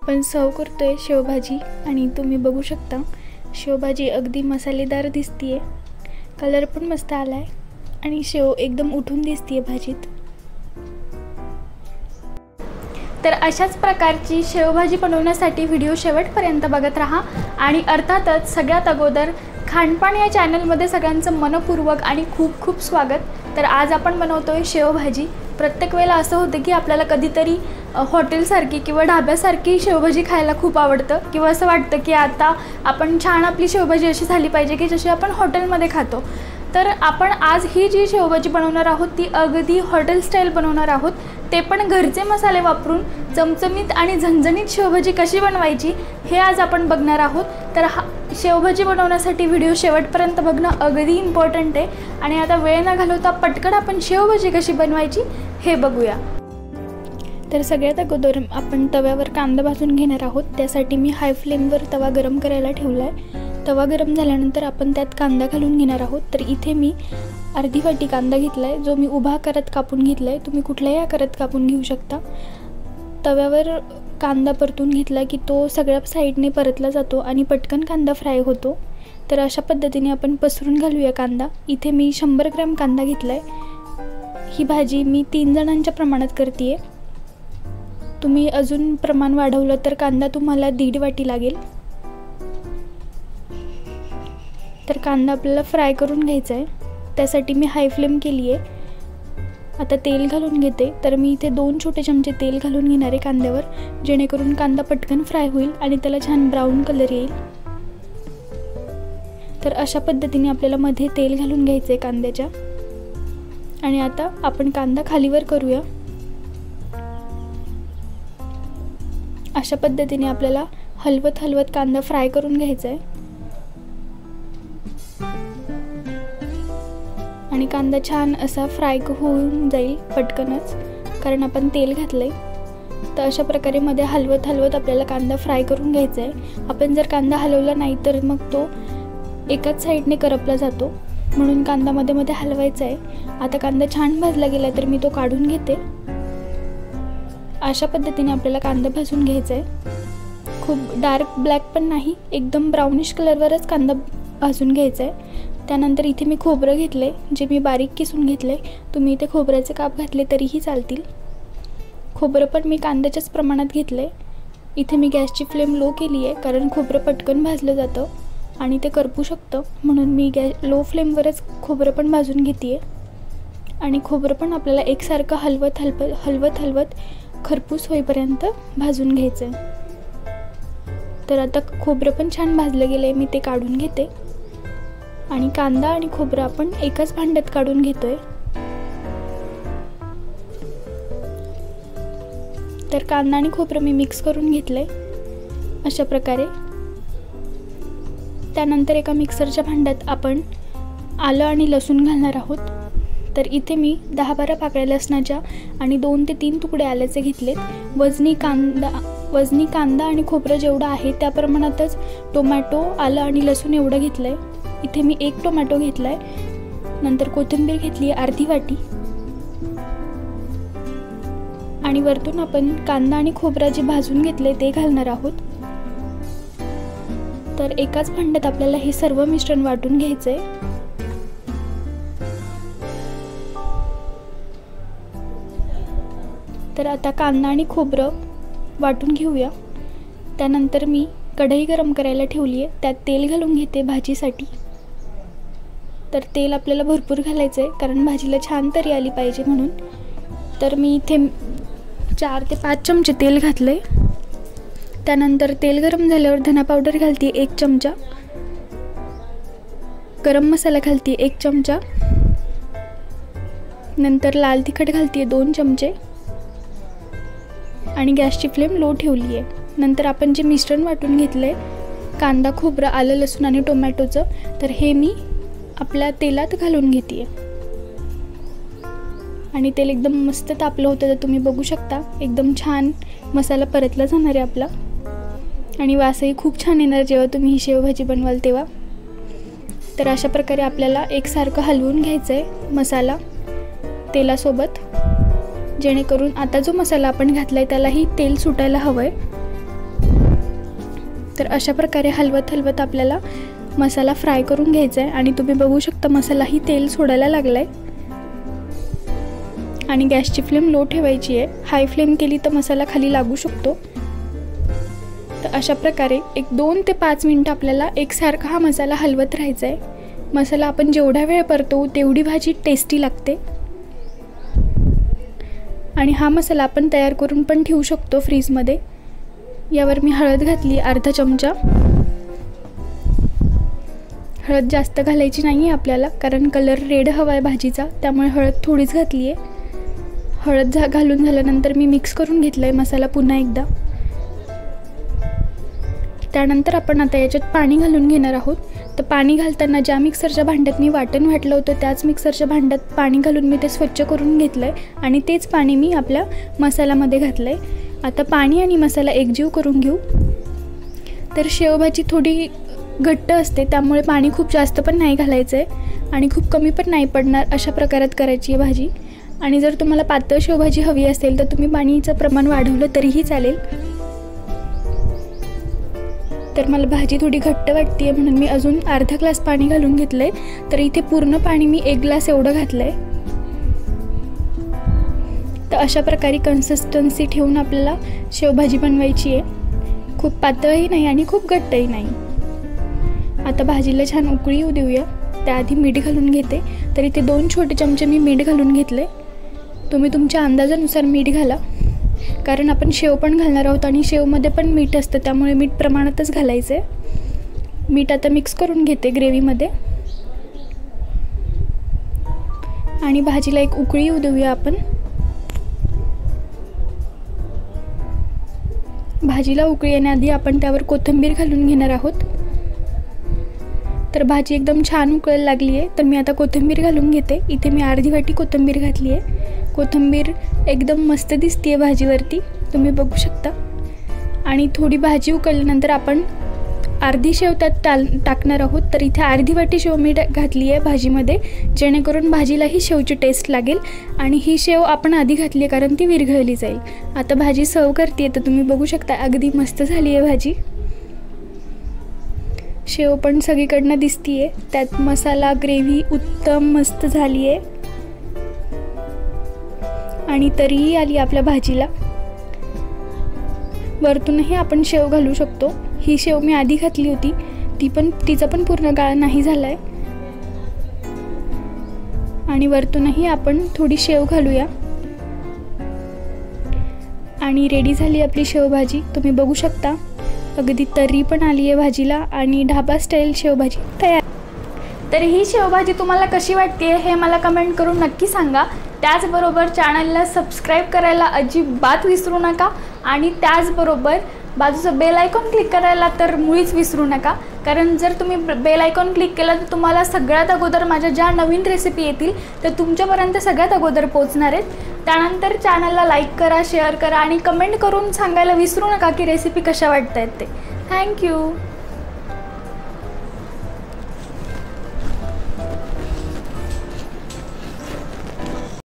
आपण सर्व करतोय शेवभाजी आणि तुम्ही बघू शकता शेवभाजी अगदी मसालेदार दिसतीये, कलर पण मस्त आलाय आणि शेव एकदम उठून दिसतीये भाजीत। तर अशाच प्रकारची शेवभाजी बनवण्यासाठी व्हिडिओ शेवटपर्यंत बघत राहा आणि अर्थातच सगळ्यात अगोदर खानपान या चॅनलमध्ये सगळ्यांचं मनपूर्वक आणि खूप खूप स्वागत। तर आज आपण बनवतोय शेवभाजी। प्रत्येक वेळेला असं होतं की आपल्याला कधीतरी हॉटेलसारखी किंवा ढाब्यासारखी शेवभाजी खायला खूप आवडतं किंवा असं वाटतं की आता आपण छान आपली शेवभाजी अशी झाली पाहिजे की जशी आपण हॉटेलमध्ये खातो। तर आपण आज ही जी शेवभाजी बनवणार आहोत ती अगदी हॉटेल स्टाईल बनवणार आहोत, ते पण घरचे मसाले वापरून चमचमीत आणि झणझणीत शेवभाजी कशी बनवायची हे आज आपण बघणार आहोत। तर शेवभाजी बनवण्यासाठी व्हिडिओ शेवटपर्यंत बघणं अगदी इम्पॉर्टंट आहे आणि आता वेळ न घालवता पटकन आपण शेवभाजी कशी बनवायची हे बघूया। तर सगळ्यात अगोदर आपण तव्यावर कांदा भाजून घेणार आहोत। त्यासाठी मी हाय फ्लेमवर तवा गरम करायला ठेवला आहे। तवा गरम झाल्यानंतर आपण त्यात कांदा घालून घेणार आहोत। तर इथे मी अर्धी वाटी कांदा घेतला आहे, जो मी उभा आकारात कापून घेतला आहे। तुम्ही कुठल्याही आकारात कापून घेऊ शकता। तव्यावर कांदा परतून घेतला की तो सगळ्या साईडने परतला जातो आणि पटकन कांदा फ्राय होतो। तर अशा पद्धतीने आपण पसरून घालूया कांदा। इथे मी 100 ग्रॅम कांदा घेतला आहे। ही भाजी मी 3 जणांच्या प्रमाणात करते। तुम्ही अजून प्रमाण वाढवलं तर कांदा तुम्हाला 1.5 वाटी लागेल। तर कांदा आपल्याला फ्राय करून घ्यायचा आहे, त्यासाठी मी हाय फ्लेम केली आहे। आता तेल घालून घेते। तर मी इथे 2 छोटे चमचे तेल घालून घेणार आहे कांद्यावर, जेणेकरून कांदा पटकन फ्राय होईल आणि त्याला छान ब्राऊन कलर येईल। तर अशा पद्धतीने आपल्याला मध्ये तेल घालून घ्यायचं आहे कांद्याच्या। आणि आता आपण कांदा खालीवर करूया। अशा पद्धतीने आपल्याला हलवत हलवत कांदा फ्राय करून घ्यायचा आहे आणि कांदा छान असा फ्राय होऊन जाईल पटकनच, कारण आपण तेल घातलंय। तर अशा प्रकारे मध्ये हलवत हलवत आपल्याला कांदा फ्राय करून घ्यायचा आहे। आपण जर कांदा हलवला नाही तर मग तो एकाच साईडने करपला जातो, म्हणून कांदा मध्ये मध्ये हलवायचा आहे। आता कांदा छान भाजला गेला तर मी तो काढून घेते। अशा पद्धतीने आपल्याला कांदा भाजून घ्यायचा आहे। खूप डार्क ब्लॅक पण नाही, एकदम ब्राउनिश कलरवरच कांदा भाजून घ्यायचा आहे। त्यानंतर इथे मी खोबरं घेतले, जे मी बारीक किसून घेतले। तुम्ही इथे खोबऱ्याचे काप घातले तरीही चालतील। खोबरं पण मी कांद्याच्याच प्रमाणात घेतले। इथे मी गॅसची फ्लेम लो केली आहे, कारण खोबरं पटकन भाजलं जातं आणि ते करपू शकतं, म्हणून मी लो फ्लेमवरच खोबरं पण भाजून घेते। आणि खोबरं पण आपल्याला एकसारखं हलवत हलवत खरपूस होईपर्यंत भाजून घ्यायचं आहे। तर आता खोबरं पण छान भाजलं गेलं आहे, मी ते काढून घेते आणि कांदा आणि खोबरं आपण एकाच भांड्यात काढून घेतोय। तर कांदा आणि खोबरं मी मिक्स करून घेतलंय अशा प्रकारे। त्यानंतर एका मिक्सरच्या भांड्यात आपण आलं आणि लसूण घालणार आहोत। तर इथे मी 10-12 पाकळ्या लसणाच्या आणि 2 ते 3 तुकडे आल्याचे घेतलेत। वजनी कांदा आणि खोबरं जेवढं आहे त्या प्रमाणातच टोमॅटो, आलं आणि लसूण एवढं घेतलंय। इथे मी 1 टोमॅटो घेतलाय। नंतर कोथिंबीर घेतली अर्धी वाटी आणि वरतून आपण कांदा आणि खोबरं जे भाजून घेतले ते घालणार आहोत। तर एकाच भांड्यात आपल्याला हे सर्व मिश्रण वाटून घ्यायचंय। तर आता कांदा आणि खोबरं वाटून घेऊया। त्यानंतर मी कढई गरम करायला ठेवली आहे, त्यात तेल घालून घेते भाजीसाठी। तर तेल आपल्याला भरपूर घालायचं आहे, कारण भाजीला छान तरी आली पाहिजे म्हणून। तर मी इथे 4 ते 5 चमचे तेल घातले। त्यानंतर तेल गरम झाल्यावर धना पावडर घालते 1 चमचा, गरम मसाला घालते 1 चमचा, नंतर लाल तिखट घालते 2 चमचे आणि गॅसची फ्लेम लो ठेवली आहे। नंतर आपण जे मिश्रण वाटून घेतलंय कांदा, खोबरं, आलं, लसूण आणि टोमॅटोचं, तर हे मी आपल्या तेलात घालून घेते आणि तेल एकदम मस्त तापलं होतं। तर तुम्ही बघू शकता एकदम छान मसाला परतला जाणार आहे आपला आणि वासही खूप छान येणार जेव्हा तुम्ही ही शेवभाजी बनवाल तेव्हा। तर अशा प्रकारे आपल्याला एकसारखं हलवून घ्यायचं आहे मसाला तेलासोबत, जेणेकरून आता जो मसाला आपण घातलाय त्यालाही तेल सुटायला हवंय। तर अशा प्रकारे हलवत हलवत आपल्याला मसाला फ्राय करून घ्यायचा आहे आणि तुम्ही बघू शकता मसालाही तेल सोडायला लागला आहे. आणि गॅसची फ्लेम लो ठेवायची आहे. हाय फ्लेम केली तर मसाला खाली लागू शकतो. तर अशा प्रकारे एक 2 ते 5 मिनिटं आपल्याला एकसारखा हा मसाला हलवत राहायचा आहे. मसाला आपण जेवढा वेळ परतवू तेवढी भाजी टेस्टी लागते. आणि हा मसाला आपण तयार करून पण ठेवू शकतो फ्रीजमध्ये. यावर मी हळद घातली अर्धा चमचा. हळद जास्त घालायची नाही आहे आपल्याला, कारण कलर रेड हवा आहे भाजीचा, त्यामुळे हळद थोडीच घातली आहे. हळद घालून झाल्यानंतर मी मिक्स करून घेतला आहे मसाला पुन्हा एकदा. त्यानंतर आपण आता याच्यात पाणी घालून घेणार आहोत. तर पाणी घालताना ज्या मिक्सरच्या भांड्यात मी वाटण वाटलं होतं त्याच मिक्सरच्या भांड्यात पाणी घालून मी ते स्वच्छ करून घेतलं आहे आणि तेच पाणी मी आपल्या मसाल्यामध्ये घातलं आहे. आता पाणी आणि मसाला एकजीव करून घेऊ. तर शेवभाजी थोडी घट्ट असते, त्यामुळे पाणी खूप जास्त पण नाही घालायचं आहे आणि खूप कमी पण नाही पडणार, अशा प्रकारात करायची आहे भाजी. आणि जर तुम्हाला पातळ शेवभाजी हवी असेल तर तुम्ही पाणीचं प्रमाण वाढवलं तरीही चालेल. तर मला भाजी थोडी घट्ट वाटते म्हणून मी अजून अर्धा ग्लास पाणी घालून घेतलं आहे. तर इथे पूर्ण पाणी मी 1 ग्लास एवढं घातलं आहे. तर अशा प्रकारे कन्सिस्टन्सी ठेवून आपल्याला शेवभाजी बनवायची आहे. खूप पातळही नाही आणि खूप घट्टही नाही. आता भाजीला छान उकळी येऊ देऊया. त्याआधी मीठ घालून घेते. तर इथे 2 छोटे चमचे मी मीठ घालून घेतले. तुम्ही तुमच्या अंदाजानुसार मीठ घाला, कारण आपण शेव पण घालणार आहोत आणि शेवमध्ये पण मीठ असतं, त्यामुळे मीठ प्रमाणातच घालायचं आहे. मीठ आता मिक्स करून घेते ग्रेव्हीमध्ये आणि भाजीला एक उकळी येऊ देऊया आपण. भाजीला उकळी येण्याआधी आपण त्यावर कोथिंबीर घालून घेणार आहोत. तर भाजी एकदम छान उकळायला लागली आहे, तर मी आता कोथिंबीर घालून घेते. इथे मी अर्धी वाटी कोथिंबीर घातली आहे. कोथिंबीर एकदम मस्त दिसते आहे भाजीवरती, तुम्ही बघू शकता. आणि थोडी भाजी उकळल्यानंतर आपण अर्धी शेव त्यात टाकणार आहोत. तर इथे अर्धी वाटी शेव मी घातली आहे भाजीमध्ये, जेणेकरून भाजीलाही शेवची टेस्ट लागेल. आणि ही शेव आपण आधी घातली आहे कारण ती विरघळली जाईल. आता भाजी सर्व करते, तर तुम्ही बघू शकता अगदी मस्त झाली आहे भाजी. शेव पण सगळीकडनं दिसती आहे. त्यात मसाला ग्रेव्ही उत्तम मस्त झाली आहे आणि तरीही आली आपल्या भाजीला. वरतूनही आपण शेव घालू शकतो. ही शेव मी आधी घातली होती, तिचा पण पूर्ण गाळा नाही झाला आहे. आणि वरतूनही आपण थोडी शेव घालूया आणि रेडी झाली आपली शेवभाजी. तुम्ही बघू शकता अगदी तर्री पण आली आहे भाजीला आणि ढाबा स्टाईल शेवभाजी तयार. तर ही शेवभाजी तुम्हाला कशी वाटते हे मला कमेंट करून नक्की सांगा. त्याचबरोबर चॅनलला सबस्क्राईब करायला अजिबात विसरू नका आणि त्याचबरोबर बाजूचं बेल आयकॉन क्लिक करायला तर मुळीच विसरू नका, कारण जर तुम्ही बेल आयकॉन क्लिक केलं तर तुम्हाला सगळ्यात अगोदर माझ्या ज्या नवीन रेसिपी येतील तर तुमच्यापर्यंत सगळ्यात अगोदर पोहोचणार आहेत. त्यानंतर चॅनलला लाईक करा, शेअर करा आणि कमेंट करून सांगायला विसरू नका की रेसिपी कशा वाटत आहेत ते. थँक्यू.